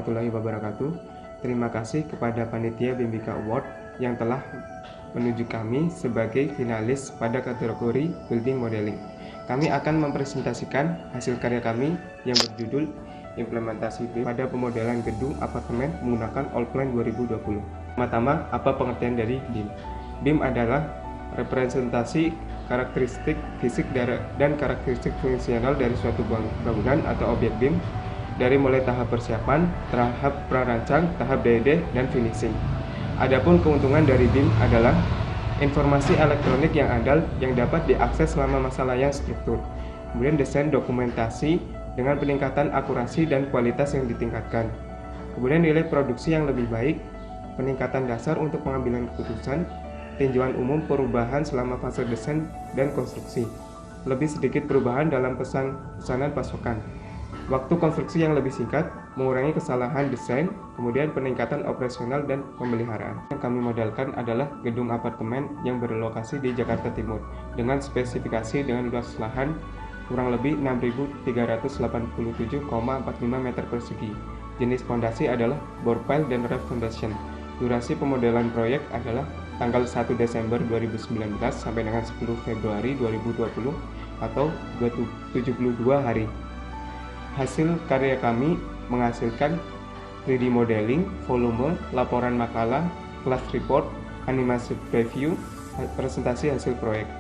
warahmatullahi wabarakatuh. Terima kasih kepada Panitia BIMBIKA Award yang telah menunjuk kami sebagai finalis pada kategori Building Modeling. Kami akan mempresentasikan hasil karya kami yang berjudul Implementasi BIM pada pemodelan gedung apartemen menggunakan Allplan 2020. Pertama, apa pengertian dari BIM? BIM adalah representasi karakteristik fisik dan karakteristik fungsional dari suatu bangunan atau objek BIM dari mulai tahap persiapan, tahap prarancang, tahap DD, dan finishing. Adapun keuntungan dari BIM adalah informasi elektronik yang andal yang dapat diakses selama masa layan struktur. Kemudian desain dokumentasi dengan peningkatan akurasi dan kualitas yang ditingkatkan. Kemudian nilai produksi yang lebih baik, peningkatan dasar untuk pengambilan keputusan, tinjauan umum perubahan selama fase desain dan konstruksi, lebih sedikit perubahan dalam pesanan pasokan, waktu konstruksi yang lebih singkat, mengurangi kesalahan desain, kemudian peningkatan operasional dan pemeliharaan. Yang kami modelkan adalah gedung apartemen yang berlokasi di Jakarta Timur dengan spesifikasi dengan luas lahan kurang lebih 6.387,45 meter persegi. Jenis fondasi adalah bore pile dan raft foundation. Durasi pemodelan proyek adalah tanggal 1 Desember 2019 sampai dengan 10 Februari 2020 atau 72 hari. Hasil karya kami menghasilkan 3D modeling, volume, laporan makalah, class report, animasi preview, presentasi hasil proyek.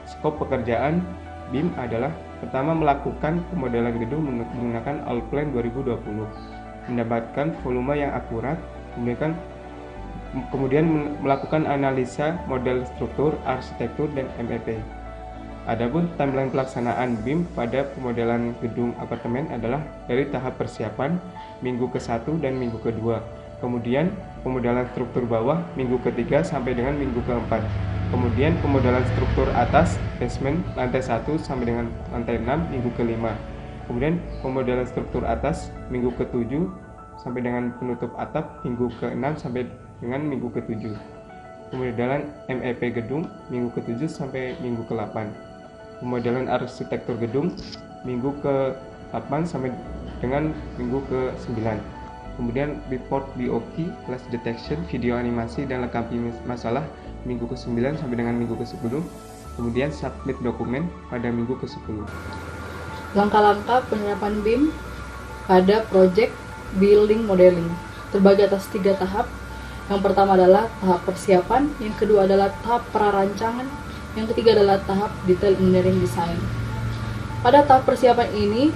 Skop pekerjaan BIM adalah pertama melakukan pemodelan gedung menggunakan Allplan 2020, mendapatkan volume yang akurat, kemudian melakukan analisa model struktur, arsitektur, dan MEP. Adapun timeline pelaksanaan BIM pada pemodelan gedung apartemen adalah dari tahap persiapan minggu ke-1 dan minggu ke-2, kemudian pemodelan struktur bawah minggu ke-3 sampai dengan minggu ke-4, kemudian pemodelan struktur atas basement lantai 1 sampai dengan lantai 6 minggu ke-5, kemudian pemodelan struktur atas minggu ke-7 sampai dengan penutup atap minggu ke-6 sampai dengan minggu ke-7. Pemodelan MEP gedung minggu ke-7 sampai minggu ke-8. Pemodelan arsitektur gedung minggu ke-8 sampai dengan minggu ke-9. Kemudian report BOP, clash detection, video animasi dan lengkapi masalah minggu ke-9 sampai dengan minggu ke-10. Kemudian submit dokumen pada minggu ke-10. Langkah-langkah penerapan BIM pada project building modeling terbagi atas 3 tahap. Yang pertama adalah tahap persiapan, yang kedua adalah tahap prarancangan, yang ketiga adalah tahap detail engineering design. Pada tahap persiapan ini,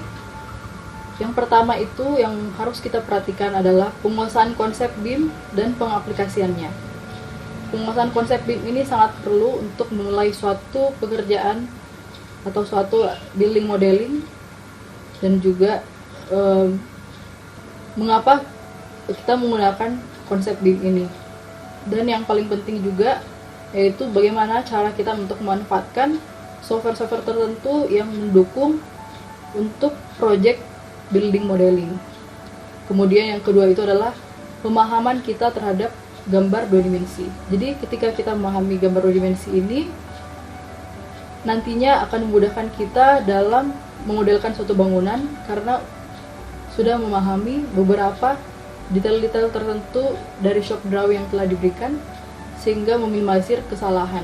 yang pertama itu yang harus kita perhatikan adalah penguasaan konsep BIM dan pengaplikasiannya. Penguasaan konsep BIM ini sangat perlu untuk memulai suatu pekerjaan atau suatu building modeling, dan juga mengapa kita menggunakan konsep BIM ini. Dan yang paling penting juga yaitu bagaimana cara kita untuk memanfaatkan software-software tertentu yang mendukung untuk project building modeling. Kemudian yang kedua itu adalah pemahaman kita terhadap gambar 2 dimensi. Jadi ketika kita memahami gambar 2 dimensi ini, nantinya akan memudahkan kita dalam memodelkan suatu bangunan karena sudah memahami beberapa detail-detail tertentu dari shop drawing yang telah diberikan, sehingga meminimalisir kesalahan.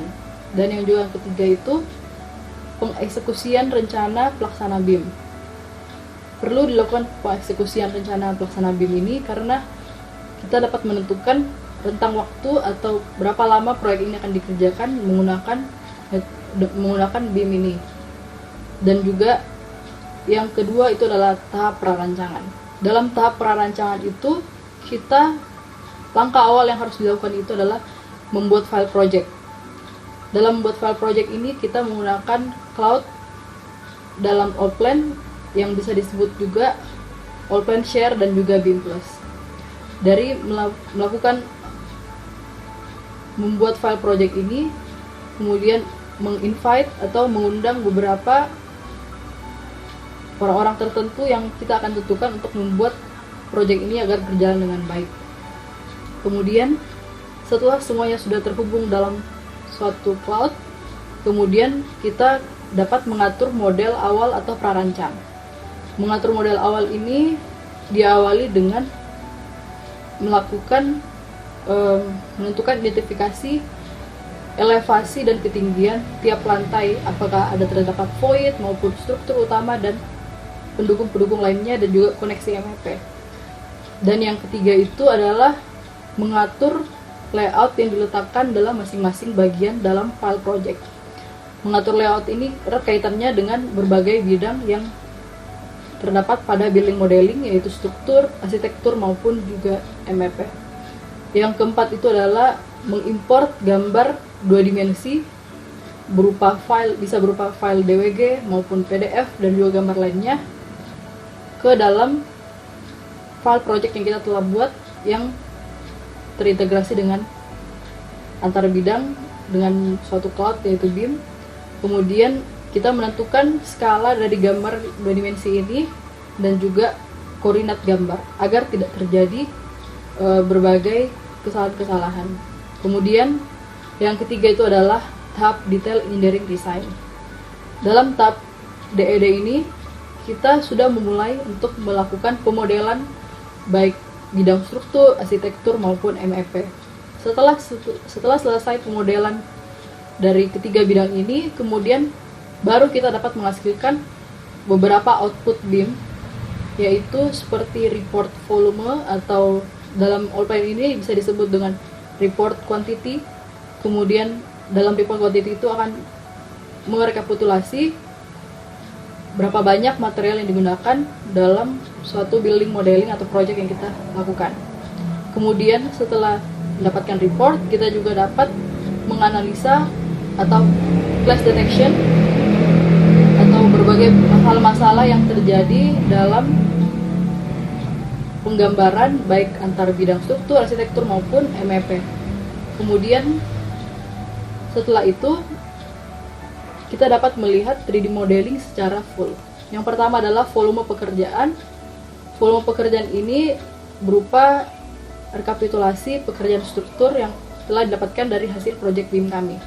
Dan yang juga yang ketiga itu pengeksekusian rencana pelaksana BIM. Perlu dilakukan pengeksekusian rencana pelaksana BIM ini karena kita dapat menentukan rentang waktu atau berapa lama proyek ini akan dikerjakan menggunakan BIM ini. Dan juga yang kedua itu adalah tahap prarancangan. Dalam tahap prarancangan itu, langkah awal yang harus dilakukan itu adalah membuat file project. Dalam membuat file project ini, kita menggunakan cloud dalam Allplan yang bisa disebut juga Allplan Share dan juga BIM Plus. Dari melakukan membuat file project ini, kemudian menginvite atau mengundang beberapa orang-orang tertentu yang kita akan tentukan untuk membuat proyek ini agar berjalan dengan baik. Kemudian setelah semuanya sudah terhubung dalam suatu cloud, kemudian kita dapat mengatur model awal atau prarancang. Mengatur model awal ini diawali dengan melakukan menentukan identifikasi elevasi dan ketinggian tiap lantai, apakah ada terdapat void maupun struktur utama dan pendukung-pendukung lainnya, dan juga koneksi MEP. Dan yang ketiga itu adalah mengatur layout yang diletakkan dalam masing-masing bagian dalam file project. Mengatur layout ini erat kaitannya dengan berbagai bidang yang terdapat pada building modeling, yaitu struktur, arsitektur maupun juga MEP. Yang keempat itu adalah mengimport gambar 2 dimensi bisa berupa file DWG maupun PDF dan juga gambar lainnya ke dalam file project yang kita telah buat, yang terintegrasi dengan antar bidang dengan suatu cloud yaitu BIM. Kemudian kita menentukan skala dari gambar 2 dimensi ini dan juga koordinat gambar agar tidak terjadi berbagai kesalahan-kesalahan. Kemudian yang ketiga itu adalah tahap detail engineering design. Dalam tahap DED ini kita sudah memulai untuk melakukan pemodelan baik bidang struktur, arsitektur maupun MEP. Setelah selesai pemodelan dari ketiga bidang ini, kemudian baru kita dapat menghasilkan beberapa output BIM, yaitu seperti report volume, atau dalam Allplan ini bisa disebut dengan report quantity. Kemudian dalam report quantity itu akan merekapitulasi berapa banyak material yang digunakan dalam suatu building modeling atau project yang kita lakukan. Kemudian setelah mendapatkan report, kita juga dapat menganalisa atau clash detection atau berbagai masalah-masalah yang terjadi dalam penggambaran baik antar bidang struktur, arsitektur maupun MEP. Kemudian setelah itu kita dapat melihat 3D modeling secara full. Yang pertama adalah volume pekerjaan. Volume pekerjaan ini berupa rekapitulasi pekerjaan struktur yang telah didapatkan dari hasil project BIM kami,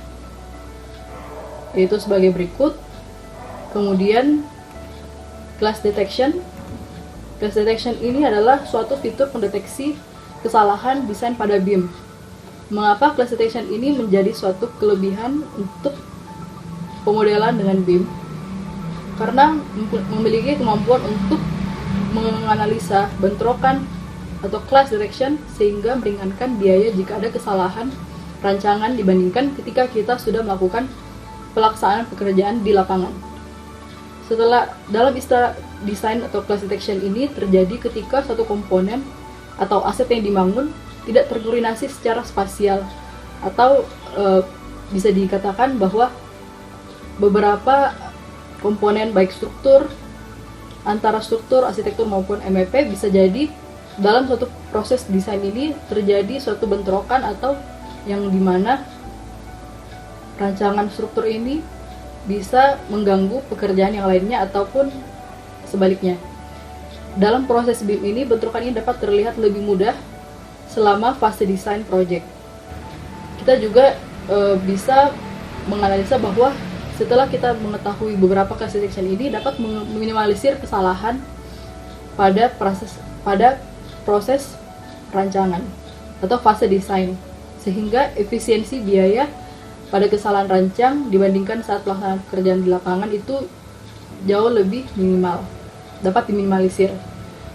yaitu sebagai berikut. Kemudian clash detection. Clash detection ini adalah suatu fitur pendeteksi kesalahan desain pada BIM. Mengapa clash detection ini menjadi suatu kelebihan untuk pemodelan dengan BIM? Karena memiliki kemampuan untuk menganalisa bentrokan atau clash detection, sehingga meringankan biaya jika ada kesalahan rancangan dibandingkan ketika kita sudah melakukan pelaksanaan pekerjaan di lapangan. Setelah dalam istilah desain atau clash detection ini terjadi ketika satu komponen atau aset yang dibangun tidak terkoordinasi secara spasial, atau bisa dikatakan bahwa beberapa komponen baik struktur, antara struktur, arsitektur maupun MEP bisa jadi dalam suatu proses desain ini terjadi suatu bentrokan, atau yang dimana rancangan struktur ini bisa mengganggu pekerjaan yang lainnya ataupun sebaliknya. Dalam proses BIM ini, bentrokan ini dapat terlihat lebih mudah selama fase desain project. Kita juga bisa menganalisa bahwa setelah kita mengetahui beberapa clash detection ini dapat meminimalisir kesalahan pada proses rancangan atau fase desain, sehingga efisiensi biaya pada kesalahan rancang dibandingkan saat pelaksanaan pekerjaan di lapangan itu jauh lebih minimal, dapat diminimalisir.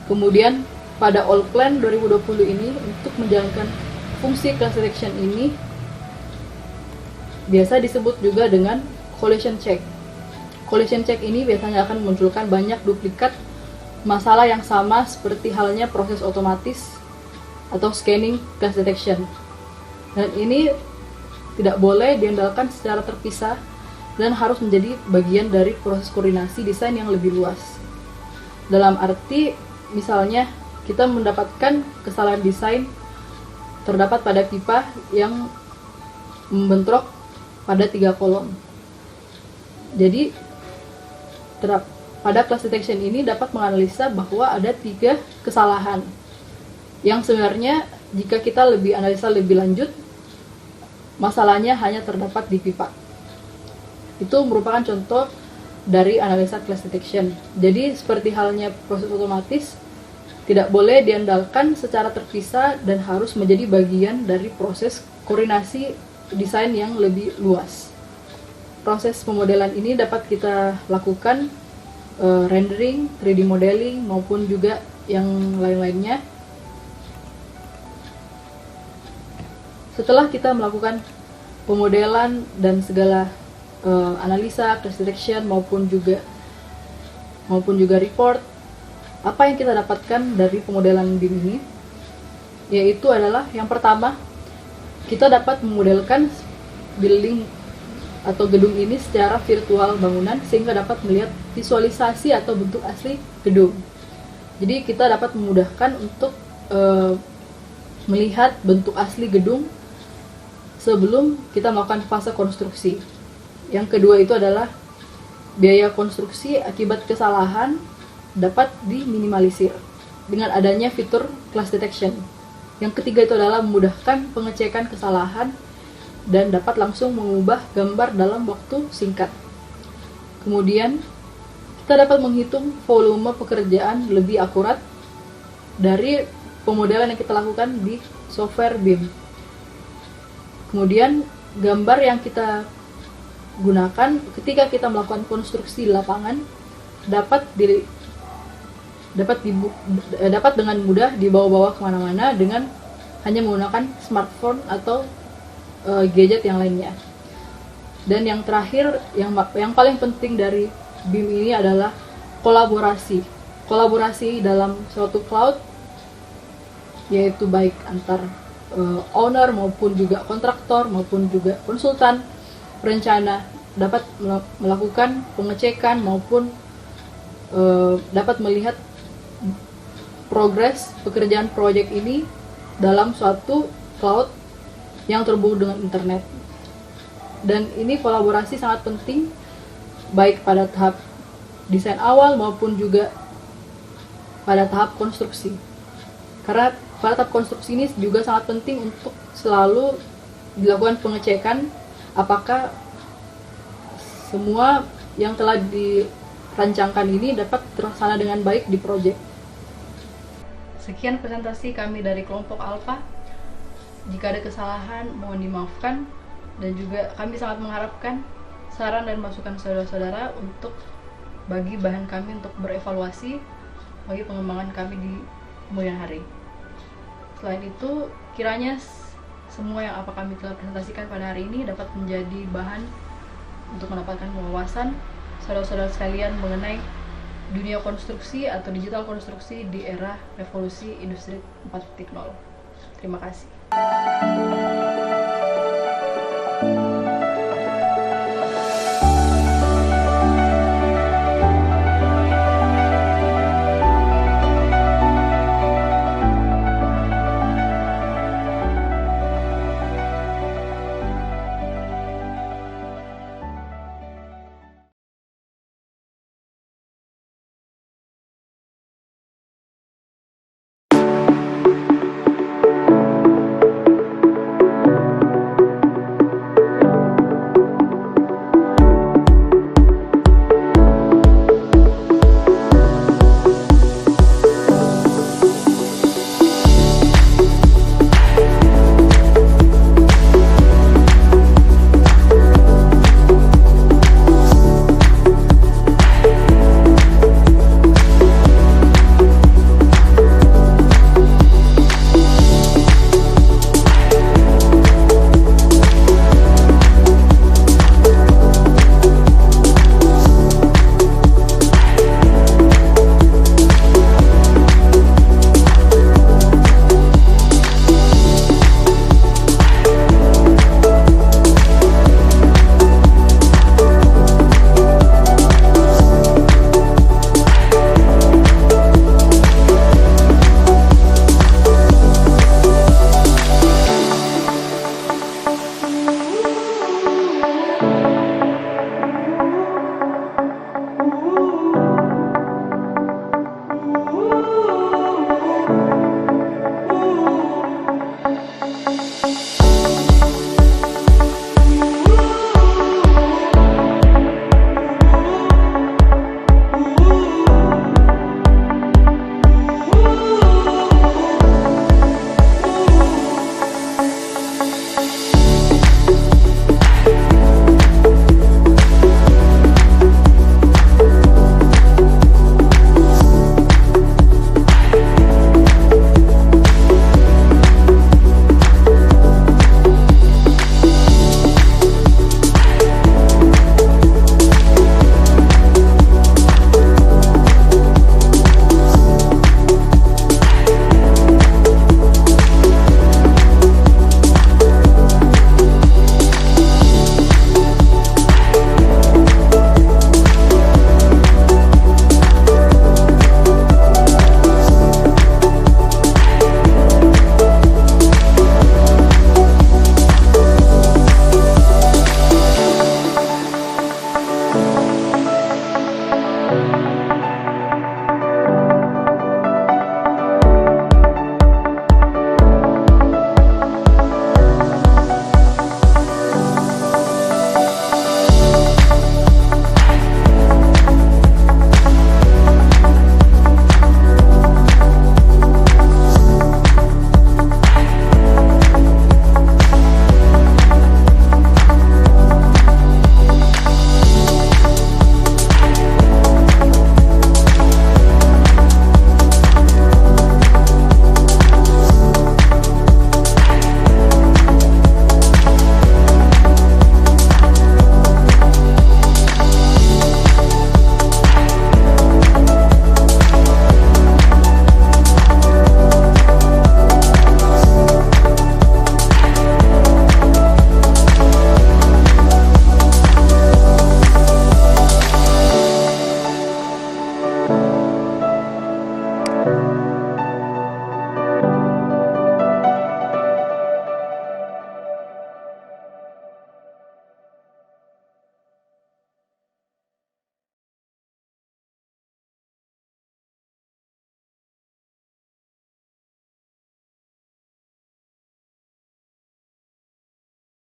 Kemudian pada Allplan 2020 ini, untuk menjalankan fungsi clash detection ini biasa disebut juga dengan collision check. Collision check ini biasanya akan memunculkan banyak duplikat masalah yang sama seperti halnya proses otomatis atau scanning clash detection. Dan ini tidak boleh diandalkan secara terpisah dan harus menjadi bagian dari proses koordinasi desain yang lebih luas. Dalam arti, misalnya kita mendapatkan kesalahan desain terdapat pada pipa yang membentrok pada 3 kolom. Jadi pada clash detection ini dapat menganalisa bahwa ada 3 kesalahan yang sebenarnya jika kita lebih analisa lebih lanjut, masalahnya hanya terdapat di pipa. Itu merupakan contoh dari analisa clash detection. Jadi seperti halnya proses otomatis, tidak boleh diandalkan secara terpisah dan harus menjadi bagian dari proses koordinasi desain yang lebih luas. Proses pemodelan ini dapat kita lakukan rendering, 3D modeling, maupun juga yang lain-lainnya. Setelah kita melakukan pemodelan dan segala analisa, class detection maupun juga report, apa yang kita dapatkan dari pemodelan BIM ini? Yaitu adalah yang pertama, kita dapat memodelkan building atau gedung ini secara virtual bangunan sehingga dapat melihat visualisasi atau bentuk asli gedung. Jadi kita dapat memudahkan untuk melihat bentuk asli gedung sebelum kita melakukan fase konstruksi. Yang kedua itu adalah biaya konstruksi akibat kesalahan dapat diminimalisir dengan adanya fitur class detection. Yang ketiga itu adalah memudahkan pengecekan kesalahan dan dapat langsung mengubah gambar dalam waktu singkat. Kemudian, kita dapat menghitung volume pekerjaan lebih akurat dari pemodelan yang kita lakukan di software BIM. Kemudian, gambar yang kita gunakan ketika kita melakukan konstruksi di lapangan dapat dengan mudah dibawa-bawa kemana-mana dengan hanya menggunakan smartphone atau gadget yang lainnya. Dan yang terakhir, yang paling penting dari BIM ini adalah kolaborasi dalam suatu cloud, yaitu baik antar owner maupun juga kontraktor maupun juga konsultan perencana dapat melakukan pengecekan maupun dapat melihat progres pekerjaan proyek ini dalam suatu cloud yang terhubung dengan internet. Dan ini kolaborasi sangat penting baik pada tahap desain awal maupun juga pada tahap konstruksi. Karena pada tahap konstruksi ini juga sangat penting untuk selalu dilakukan pengecekan apakah semua yang telah dirancangkan ini dapat terlaksana dengan baik di proyek. Sekian presentasi kami dari kelompok Alpha. Jika ada kesalahan, mohon dimaafkan, dan juga kami sangat mengharapkan saran dan masukan saudara-saudara untuk bagi bahan kami untuk berevaluasi bagi pengembangan kami di kemudian hari. Selain itu, kiranya semua yang apa kami telah presentasikan pada hari ini dapat menjadi bahan untuk mendapatkan wawasan saudara-saudara sekalian mengenai dunia konstruksi atau digital konstruksi di era revolusi industri 4.0. Terima kasih.